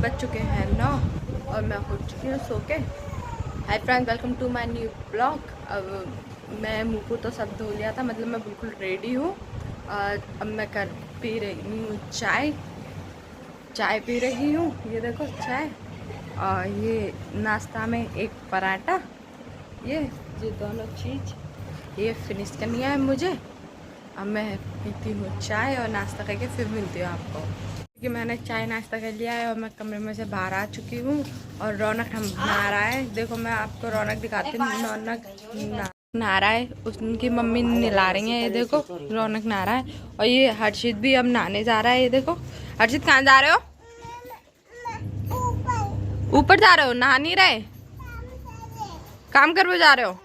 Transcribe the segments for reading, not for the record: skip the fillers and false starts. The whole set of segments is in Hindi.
बज चुके हैं 9 और मैं उठ चुकी हूँ सो के। Hi friends, welcome to my new blog. अब मैं मुँह को तो सब धो लिया था, मतलब मैं बिल्कुल रेडी हूँ। अब मैं पी रही हूँ चाय पी रही हूँ। ये देखो चाय, और ये नाश्ता में एक पराठा, ये दोनों चीज़ ये फिनिश करनी है मुझे। अब मैं पीती हूँ चाय और नाश्ता करके फिर मिलती हूँ आपको। कि मैंने चाय नाश्ता कर लिया है और मैं कमरे में से बाहर आ चुकी हूँ और रौनक हम नहा रहा है। देखो मैं आपको रौनक दिखाती हूँ। रौनक नहा रहा है, उसकी मम्मी नहला रही है। ये देखो रौनक नहा रहा है और ये हर्षित भी अब नहाने जा रहा है। ये देखो हर्षित, कहाँ जा रहे हो? ऊपर जा रहे हो? नहा नहीं रहे, काम करने जा रहे हो?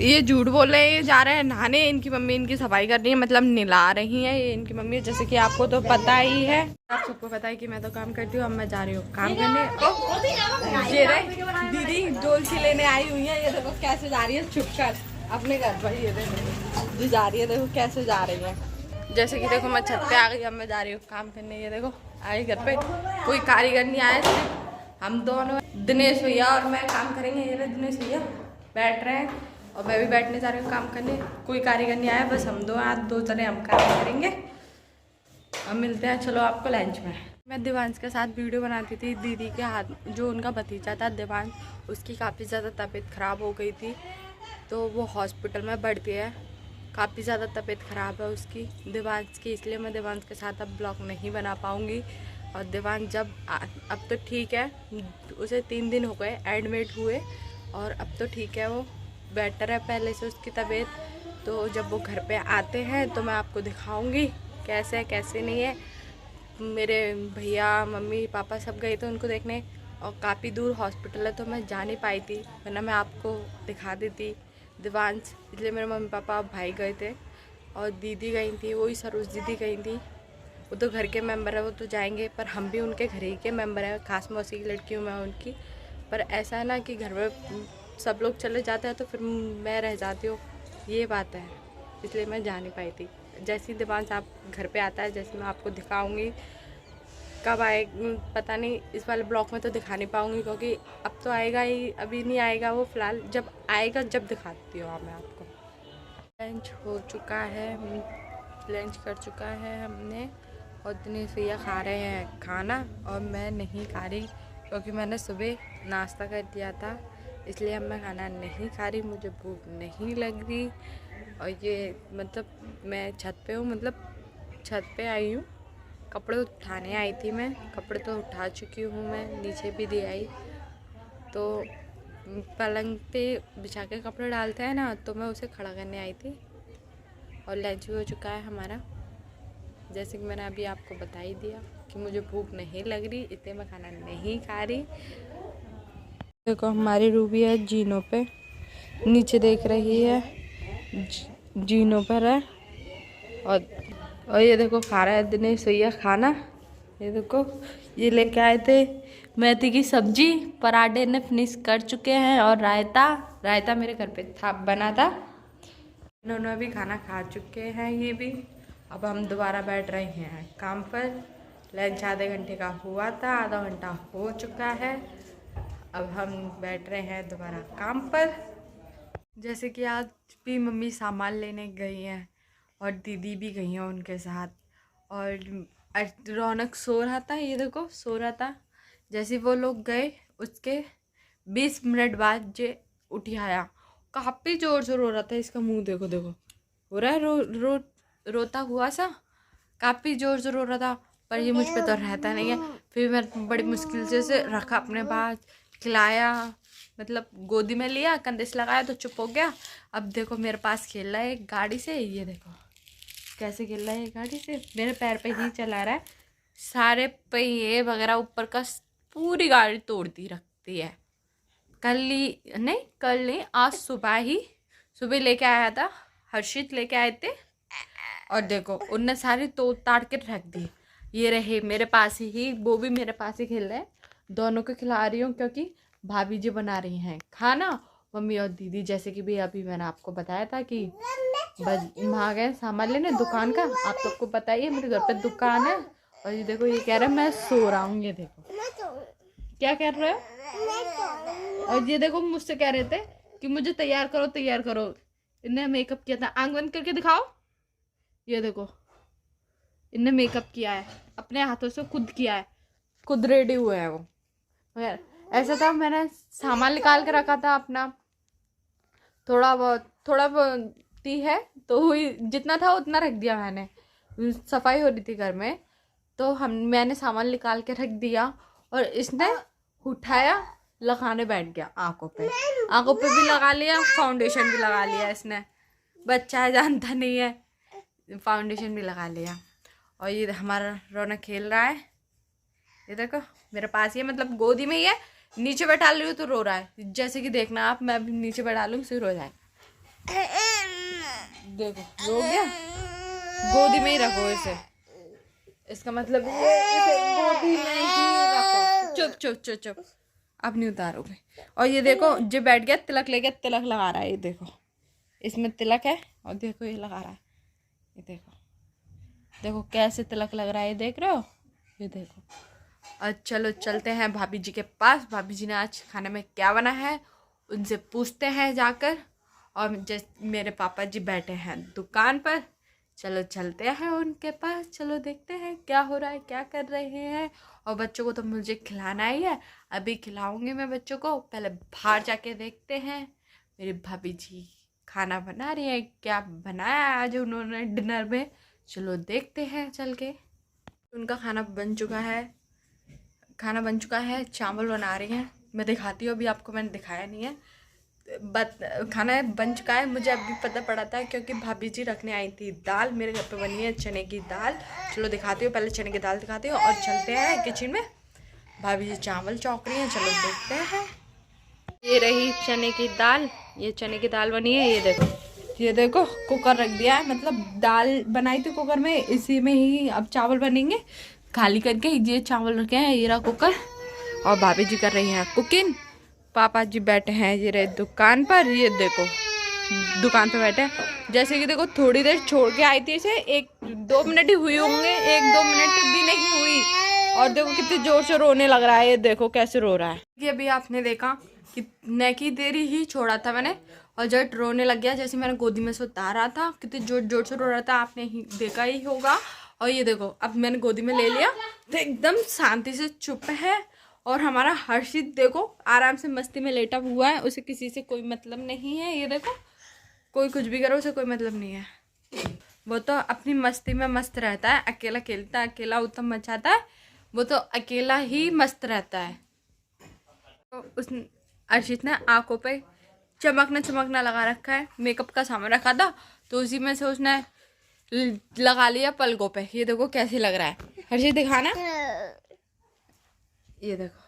ये झूठ बोल रहे हैं, ये जा रहे हैं नहाने। इनकी मम्मी इनकी सफाई कर रही है, मतलब नहला रही है ये इनकी मम्मी। जैसे कि आपको तो पता ही है, आप सबको पता है कि मैं तो काम करती हूँ। अब मैं जा रही हूँ काम करने। ये रहे दीदी डोलची लेने आई हुई है। ये देखो कैसे जा रही है छुप कर अपने घर पर। ये देखो जो जा रही है, देखो कैसे जा रही है। जैसे कि देखो मैं छत पे आ गई, अब मैं जा रही हूँ काम करने। ये देखो आई घर पे, कोई कारीगर नहीं आया, सिर्फ हम दोनों, दिनेश भैया और मैं काम करेंगे। ये दिनेश भैया बैठ रहे हैं और मैं भी बैठने जा रही हूँ काम करने। कोई कारीगर नहीं आया, बस हम दो जने हम काम करेंगे। अब मिलते हैं, चलो आपको लंच में। मैं देवांश के साथ वीडियो बनाती थी। दीदी के हाथ, जो उनका भतीजा था देवांश, उसकी काफ़ी ज़्यादा तबीयत ख़राब हो गई थी, तो वो हॉस्पिटल में भर्ती है। काफ़ी ज़्यादा तबीयत ख़राब है उसकी, देवांश की, इसलिए मैं देवांश के साथ अब ब्लॉग नहीं बना पाऊँगी। और देवांश जब अब तो ठीक है, उसे 3 दिन हो गए एडमिट हुए और अब तो ठीक है, वो बेटर है पहले से उसकी तबीयत। तो जब वो घर पे आते हैं तो मैं आपको दिखाऊंगी कैसे है कैसे नहीं है। मेरे भैया मम्मी पापा सब गए थे उनको देखने, और काफ़ी दूर हॉस्पिटल है तो मैं जा नहीं पाई थी, वरना मैं आपको दिखा देती देवांश। इसलिए मेरे मम्मी पापा और भाई गए थे और दीदी गई थी, वही सरोज दीदी गई थी। वो तो घर के मेंबर है, वो तो जाएंगे, पर हम भी उनके घर ही के मेंबर हैं। खास मौसी की लड़की हूँ मैं उनकी। पर ऐसा है ना कि घर में सब लोग चले जाते हैं तो फिर मैं रह जाती हूँ, ये बात है, इसलिए मैं जा नहीं पाई थी। जैसे ही देवांश आप घर पे आता है, जैसे मैं आपको दिखाऊंगी। कब आए पता नहीं, इस वाले ब्लॉग में तो दिखा नहीं पाऊँगी क्योंकि अब तो आएगा ही, अभी नहीं आएगा वो। फ़िलहाल जब आएगा जब दिखाती हूँ मैं आपको। लंच हो चुका है, लंच कर चुका है हमने, और दिनेश भैया खा रहे हैं खाना और मैं नहीं खा रही क्योंकि मैंने सुबह नाश्ता कर दिया था, इसलिए अब मैं खाना नहीं खा रही। मुझे भूख नहीं लग रही। और ये मतलब मैं छत पे हूँ, मतलब छत पे आई हूँ, कपड़े उठाने आई थी मैं। कपड़े तो उठा चुकी हूँ मैं, नीचे भी दे आई। तो पलंग पे बिछा के कपड़े डालते हैं ना, तो मैं उसे खड़ा करने आई थी। और लंच भी हो चुका है हमारा, जैसे कि मैंने अभी आपको बता ही दिया कि मुझे भूख नहीं लग रही, इसलिए मैं खाना नहीं खा रही। देखो हमारी रूबी है जीनों पे, नीचे देख रही है, जीनों पर है। और ये देखो खा रहा है दिनेश भैया खाना। ये देखो ये लेके आए थे मेथी की सब्जी, पराठे ने फिनिश कर चुके हैं, और रायता मेरे घर पे था, बना था। इन्होंने भी खाना खा चुके हैं ये भी। अब हम दोबारा बैठ रहे हैं काम पर। लंच आधे घंटे का हुआ था, आधा घंटा हो चुका है। अब हम बैठ रहे हैं दोबारा काम पर। जैसे कि आज भी मम्मी सामान लेने गई हैं और दीदी भी गई हैं उनके साथ। और रौनक सो रहा था, ये देखो सो रहा था। जैसे वो लोग गए उसके 20 मिनट बाद जे उठी आया, काफ़ी ज़ोर से रो रहा था। इसका मुंह देखो, हो रहा है रोता हुआ सा, काफ़ी ज़ोर से रो रहा था। पर ये मुझ पे तो रहता नहीं है। फिर मैं बड़ी मुश्किल से रखा अपने पास, खिलाया, मतलब गोदी में लिया, कंधे से लगाया तो चुप हो गया। अब देखो मेरे पास खेल रहा है एक गाड़ी से। ये देखो कैसे खेल रहा है गाड़ी से, मेरे पैर पे ही चला रहा है। सारे पहिए वगैरह ऊपर का पूरी गाड़ी तोड़ती रखती है। कल नहीं, आज सुबह लेके आया था, हर्षित लेके आए थे, और देखो उनने सारी तोड़ ताड़ के रख दी। ये रहे मेरे पास ही, वो भी मेरे पास ही खेल रहे हैं। दोनों को खिला रही हूँ क्योंकि भाभी जी बना रही हैं खाना, मम्मी और दीदी। जैसे कि भी अभी मैंने आपको बताया था कि वहाँ गए सामान लेने दुकान का, आप सबको पता ही है मेरे घर पे दुकान है। और ये देखो, ये कह रहा है मैं सो रहा हूँ। ये देखो क्या कर रहे हो। और ये देखो मुझसे कह रहे थे कि मुझे तैयार करो तैयार करो। इन्हें मेकअप किया था, आंख बंद करके दिखाओ। ये देखो इनने मेकअप किया है, अपने हाथों से खुद किया है, खुद रेडी हुए हैं वो। मगर ऐसा था, मैंने सामान निकाल के रखा था अपना, थोड़ा बहुत ही है तो हुई, जितना था उतना रख दिया मैंने। सफाई हो रही थी घर में तो मैंने सामान निकाल के रख दिया और इसने उठाया, लगाने बैठ गया आंखों पे भी लगा लिया, फाउंडेशन भी लगा लिया इसने। बच्चा है, जानता नहीं है, फाउंडेशन भी लगा लिया। और ये हमारा रौनक खेल रहा है, ये देखो मेरे पास ही है, मतलब गोदी में ही है। नीचे बैठा ली हूँ तो रो रहा है, जैसे कि देखना आप, मैं अभी नीचे बैठा लूँ फिर रो जाए। देखो रो गया, गोदी में ही रखो इसे, इसका मतलब इसे गोदी में ही रखो। चुप चुप चुप चुप, अब नहीं उतारोगे। और ये देखो जो बैठ गया, तिलक ले गया, तिलक लगा रहा है। ये देखो इसमें तिलक है और देखो ये लगा रहा है। ये देखो देखो कैसे तिलक लग रहा है, ये देख रहे हो। ये देखो। और चलो चलते हैं भाभी जी के पास। भाभी जी ने आज खाने में क्या बना है उनसे पूछते हैं जाकर। और जैसे मेरे पापा जी बैठे हैं दुकान पर, चलो चलते हैं उनके पास। चलो देखते हैं क्या हो रहा है, क्या कर रहे हैं। और बच्चों को तो मुझे खिलाना ही है, अभी खिलाऊंगी मैं बच्चों को। पहले बाहर जाके देखते हैं मेरी भाभी जी खाना बना रही है, क्या बनाया आज उन्होंने डिनर में। चलो देखते हैं चल के। उनका खाना बन चुका है, चावल बना रही हैं। मैं दिखाती हूँ, अभी आपको मैंने दिखाया नहीं है, खाना बन चुका है। मुझे अभी पता पड़ा था क्योंकि भाभी जी रखने आई थी दाल, मेरे घर पे बनी है चने की दाल। चलो दिखाती हूँ, पहले चने की दाल दिखाती हूँ और चलते हैं किचन में। भाभी जी चावल चौंक रही हैं, चलो देखते हैं। ये रही चने की दाल, ये चने की दाल बनी है। ये देखो कुकर रख दिया है, मतलब दाल बनाई थी कुकर में, इसी में ही अब चावल बनेंगे। खाली करके ये चावल रखे हैं, ये रहा कुकर। और भाभी जी कर रही हैं कुकिंग। पापा जी बैठे हैं ये रहे दुकान पर। ये देखो दुकान पे बैठे हैं, जैसे कि देखो थोड़ी देर छोड़ के आई थी इसे, 1-2 मिनट ही हुई होंगे, 1-2 मिनट भी नहीं हुई। और देखो कितनी जोर से रोने लग रहा है, ये देखो कैसे रो रहा है। ये अभी आपने देखा कि नेकी देरी ही छोड़ा था मैंने और जट रोने लग गया, जैसे मैंने गोदी में से उतारा था, कितनी जोर जोर से रो रहा था, आपने ही देखा ही होगा। और ये देखो अब मैंने गोदी में ले लिया तो एकदम शांति से चुप है। और हमारा हर्षित देखो आराम से मस्ती में लेटा हुआ है, उसे किसी से कोई मतलब नहीं है। ये देखो कोई कुछ भी करो उसे कोई मतलब नहीं है, वो तो अपनी मस्ती में मस्त रहता है, अकेला खेलता है, अकेला उत्तम मचाता है, वो तो अकेला ही मस्त रहता है। तो उस हर्षित ने आंखों पे चमकना लगा रखा है, मेकअप का सामान रखा था तो उसी में से उसने लगा लिया पलकों पे। ये देखो कैसे लग रहा है, हर्षित दिखाना। ये देखो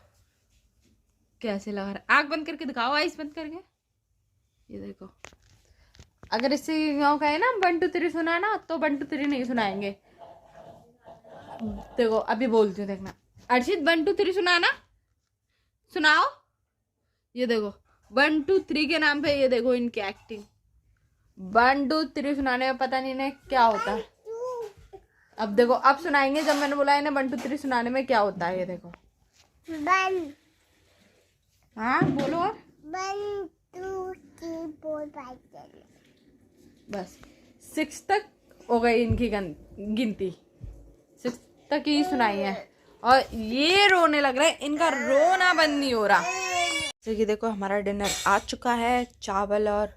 कैसे लग रहा है, आँख बंद करके दिखाओ, आइस बंद करके। ये देखो अगर इससे गाँव का है ना 1 2 3 सुनाना तो 1 2 3 नहीं सुनाएंगे। देखो अभी बोलती हूँ, देखना अर्षित 1 2 3 सुनाना, सुनाओ। ये देखो 1 2 3 के नाम पे ये देखो इनकी एक्टिंग। 1 2 3 सुनाने में पता नहीं इन्हें क्या होता है। अब देखो अब सुनाएंगे, जब मैंने बोला इन्हें 1 2 3 सुनाने में क्या होता है। ये देखो हाँ बोलो। और 1 2 3 4 5 6 बस 6 तक हो गई इनकी गिनती, 6 तक ही सुनाई है। और ये रोने लग रहा है, इनका रोना बंद नहीं हो रहा। जैसे कि देखो हमारा डिनर आ चुका है, चावल और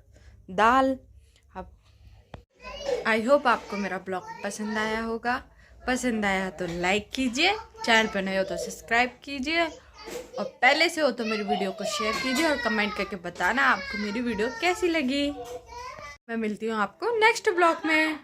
दाल। अब आई होप आपको मेरा ब्लॉग पसंद आया होगा, पसंद आया तो लाइक कीजिए, चैनल पर नए हो तो सब्सक्राइब कीजिए, और पहले से हो तो मेरी वीडियो को शेयर कीजिए और कमेंट करके बताना आपको मेरी वीडियो कैसी लगी। मैं मिलती हूँ आपको नेक्स्ट ब्लॉग में।